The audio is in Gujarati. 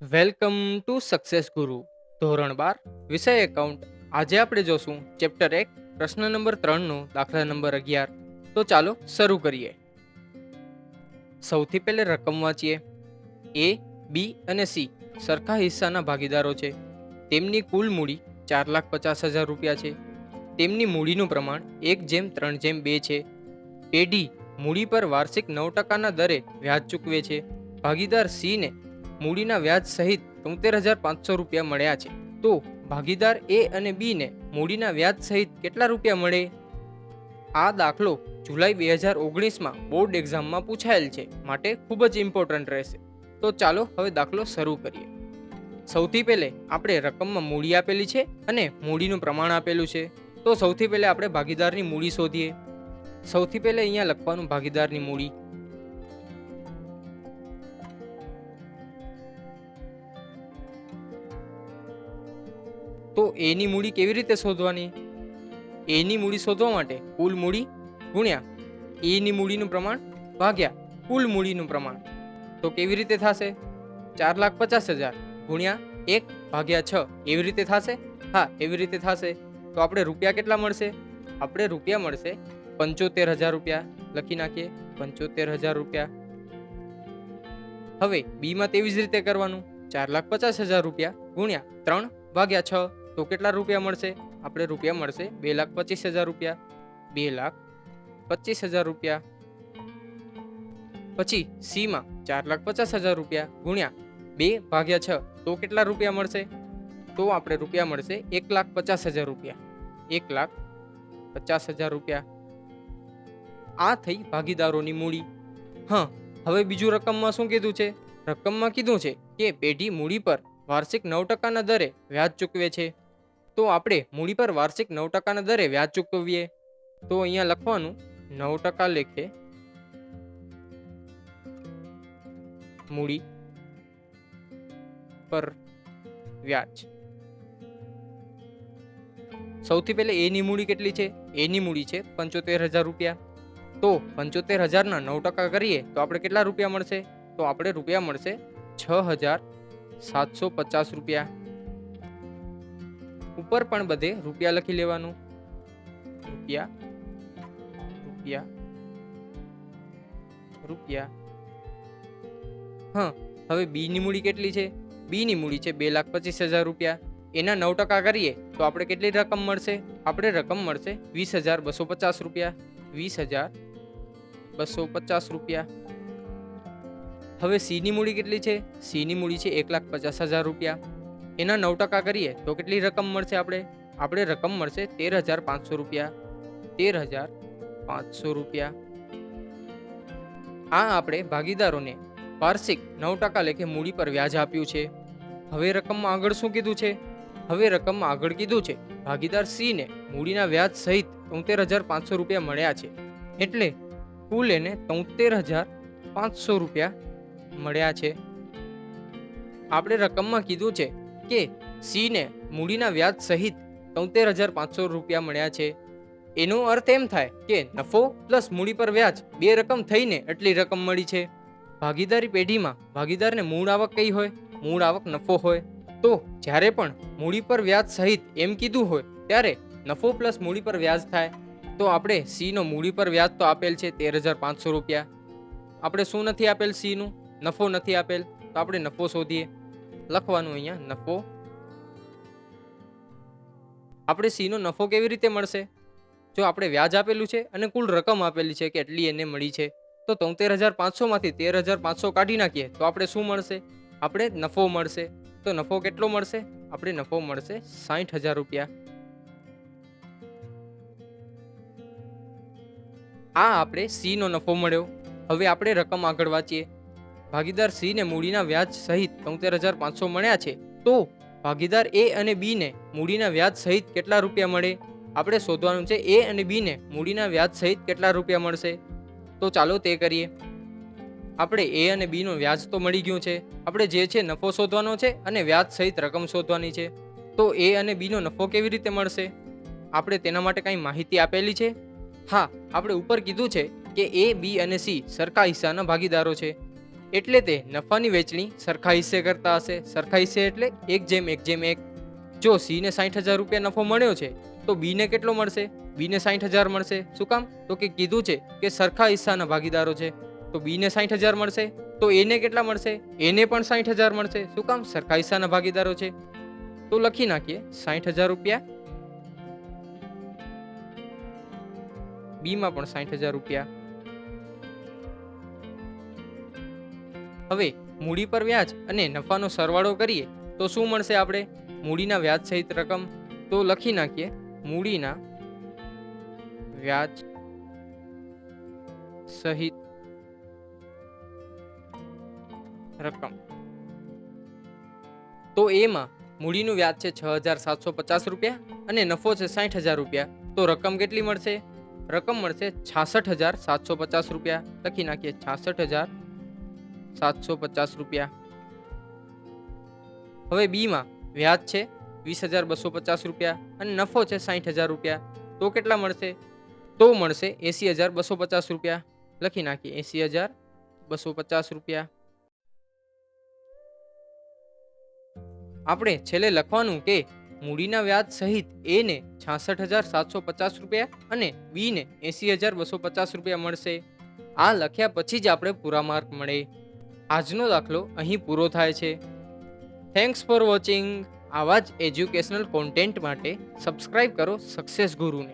વેલકમ ટુ સક્સેસ ગુરુ ધોરણ 12 વિષય એકાઉન્ટ. આજે આપણે જોશું ચેપ્ટર 1 પ્રશ્ન નંબર 3 નો દાખલા નંબર 11. તો ચાલો શરૂ કરીએ. સૌથી પહેલે રકમ વાંચીએ. એ, બી અને સી સરખા હિસ્સાના ભાગીદારો છે. તેમની કુલ મૂડી 4,50,000 રૂપિયા છે. તેમની મૂડીનું પ્રમાણ 1:3:2 છે. પેઢી મૂડી પર વાર્ષિક 9%ના દરે વ્યાજ ચૂકવે છે. ભાગીદાર સી ને મૂડીના વ્યાજ સહિત 73,500 રૂપિયા મળ્યા છે. તો ભાગીદાર એ અને બી ને મૂડીના વ્યાજ સહિત કેટલા રૂપિયા મળે? આ દાખલો જુલાઈ 2019માં બોર્ડ એક્ઝામમાં પૂછાયેલ છે, માટે ખૂબ જ ઇમ્પોર્ટન્ટ રહેશે. તો ચાલો હવે દાખલો શરૂ કરીએ. સૌથી પહેલે આપણે રકમમાં મૂડી આપેલી છે અને મૂડીનું પ્રમાણ આપેલું છે. તો સૌથી પહેલે આપણે ભાગીદારની મૂડી શોધીએ. સૌથી પહેલે અહીંયા લખવાનું ભાગીદારની મૂડી. તો એની મૂડી કેવી રીતે શોધવાની? એની મૂડી શોધવા માટે કુલ મૂડી ગુણ્યા એની મૂડીનું પ્રમાણ ભાગ્યા કુલ મૂડીનું પ્રમાણ. તો કેવી રીતે થશે? 4,50,000 ગુણ્યા 1/6 એવી રીતે થશે. હા, એવી રીતે થશે. તો આપણે રૂપિયા કેટલા મળશે? આપણે રૂપિયા મળશે 75,000 રૂપિયા. લખી નાખીએ 75,000 રૂપિયા. હવે બીમાં તેવી જ રીતે કરવાનું. 4,50,000 રૂપિયા ગુણ્યા 3/6 તો કેટલા રૂપિયા મળશે? આપણે રૂપિયા મળશે 2,25,000 રૂપિયા. 2,25,000 રૂપિયા. પછી સીમાં 4,50,000 રૂપિયા ગુણ્યા 2/6 તો કેટલા રૂપિયા મળશે? તો આપણે રૂપિયા મળશે 1,50,000 રૂપિયા. 1,50,000 રૂપિયા. આ થઈ ભાગીદારોની મૂડી. હા, હવે બીજું રકમમાં શું કીધું છે? રકમમાં કીધું છે કે પેઢી મૂડી પર વાર્ષિક 9%ના દરે વ્યાજ ચૂકવે છે. તો આપણે મૂડી પર વાર્ષિક 9%ના દરે વ્યાજ ચૂકવીએ. તો અહીંયા લખવાનું 9% લેખે મૂડી પર વ્યાજ. સૌથી પહેલે એની મૂડી કેટલી છે? એની મૂડી છે 75,000 રૂપિયા. તો 75,000ના 9% કરીએ તો આપણે કેટલા રૂપિયા મળશે? તો આપણે રૂપિયા મળશે 6,750 રૂપિયા. ઉપર પણ બધે રૂપિયા લખી લેવાનું. રૂપિયા રૂપિયા રૂપિયા. હા, હવે બી ની મૂડી કેટલી છે? બી ની મૂડી છે 2,25,000 રૂપિયા. એના 9% કરીએ તો આપણે કેટલી રકમ મળશે? આપણે રકમ મળશે 20,250 રૂપિયા. 20,250 રૂપિયા. હવે સી ની મૂડી કેટલી છે? સી ની મૂડી છે 1,50,000 રૂપિયા. એના 9% કરીએ તો કેટલી રકમ મળશે? આપણે રકમ મળશે 13,500 રૂપિયા. 13,500 રૂપિયા. આ આપણે ભાગીદારોને વાર્ષિક 9% લેખે મૂડી પર વ્યાજ આપ્યું છે. હવે રકમમાં આગળ શું કીધું છે? હવે રકમમાં આગળ કીધું છે ભાગીદાર સી ને મૂડીના વ્યાજ સહિત 73,500 રૂપિયા મળ્યા છે. એટલે કુલ એને 73,500 રૂપિયા મળ્યા છે. આપણે રકમમાં કીધું છે કે સી ને મૂડીના વ્યાજ સહિત 73,500 રૂપિયા મળ્યા છે. એનો અર્થ એમ થાય કે નફો પ્લસ મૂડી પર વ્યાજ બે રકમ થઈને એટલી રકમ મળી છે. ભાગીદારી પેઢીમાં ભાગીદારને મૂળ આવક કઈ હોય? મૂળ આવક નફો હોય. તો જ્યારે પણ મૂડી પર વ્યાજ સહિત એમ કીધું હોય ત્યારે નફો પ્લસ મૂડી પર વ્યાજ થાય. તો આપણે સી નો મૂડી પર વ્યાજ તો આપેલ છે 13,500 રૂપિયા. આપણે શું નથી આપેલ? સી નું નફો નથી આપેલ. તો આપણે નફો શોધીએ. લખવાનું અહીંયા નફો. આપણે સી નો નફો કેવી રીતે મળશે? જો આપણે વ્યાજ આપેલું છે અને કુલ રકમ આપેલી છે કે એટલી એને મળી છે, તો 73,500 માંથી 13,500 કાઢી નાખીએ તો આપણે શું મળશે? આપણે નફો મળશે. તો નફો કેટલો મળશે? આપણે નફો મળશે 60,000 રૂપિયા. આ આપણે સી નો નફો મળ્યો. હવે આપણે રકમ આગળ વાંચીએ. ભાગીદાર સી ને મૂડીના વ્યાજ સહિત 73,500 મળ્યા છે. તો ભાગીદાર એ અને બી ને મૂડીના વ્યાજ સહિત કેટલા રૂપિયા મળે? આપણે શોધવાનું છે એ અને બી ને મૂડીના વ્યાજ સહિત કેટલા રૂપિયા મળશે. તો ચાલો તે કરીએ. આપણે એ અને બી નો વ્યાજ તો મળી ગયું છે. આપણે જે છે નફો શોધવાનો છે અને વ્યાજ સહિત રકમ શોધવાની છે. તો એ અને બી નો નફો કેવી રીતે મળશે? આપણે તેના માટે કઈ માહિતી આપેલી છે? હા, આપણે ઉપર કીધું છે કે એ, બી અને સી સરખા હિસ્સાના ભાગીદારો છે. એટલે તે નફાની વહેંચણી સરખા હિસ્સે કરતા હશે. સરખા હિસ્સે એટલે 1:1:1. જો સી ને 60,000 રૂપિયા નફો મળ્યો છે તો બી ને કેટલો મળશે? બી ને 60,000 મળશે. શું કામ? તો કે કીધું છે કે સરખા હિસ્સાના ભાગીદારો છે, તો બી ને 60,000 મળશે. તો એ ને કેટલા મળશે? એ ને પણ 60,000 મળશે. શું કામ? સરખા હિસ્સાના ભાગીદારો છે. તો લખી નાખીએ 60,000 રૂપિયા, બી માં પણ 60,000 રૂપિયા. હવે મૂડી પર વ્યાજ અને નફાનો સરવાળો કરીએ તો શું મળશે? આપણે મૂડીના વ્યાજ સહિત રકમ. તો લખી નાખીએ મૂડીના વ્યાજ સહિત રકમ. તો એમાં મૂડીનું વ્યાજ છે 6,750 રૂપિયા અને નફો છે 60,000 રૂપિયા. તો રકમ કેટલી મળશે? રકમ મળશે 66,750 રૂપિયા. લખી નાખીએ 66,750 રૂપિયા. હવે બી માં વ્યાજ છે 20,250 રૂપિયા અને નફો છે 60,000 રૂપિયા. તો કેટલા મળશે? તો મળશે 80,250 રૂપિયા. લખી નાખીએ 80,250 રૂપિયા. આપણે છેલ્લે લખવાનું કે મૂડીના વ્યાજ સહિત એ ને 66,750 રૂપિયા અને બી ને 80,250 રૂપિયા મળશે. આ લખ્યા પછી જ આપણે પૂરા માર્ક મળે. આજનો દાખલો અહીં પૂરો થાય છે. Thanks for watching. આવા જ એજ્યુકેશનલ કોન્ટેન્ટ માટે સબસ્ક્રાઇબ કરો સક્સેસ ગુરુને.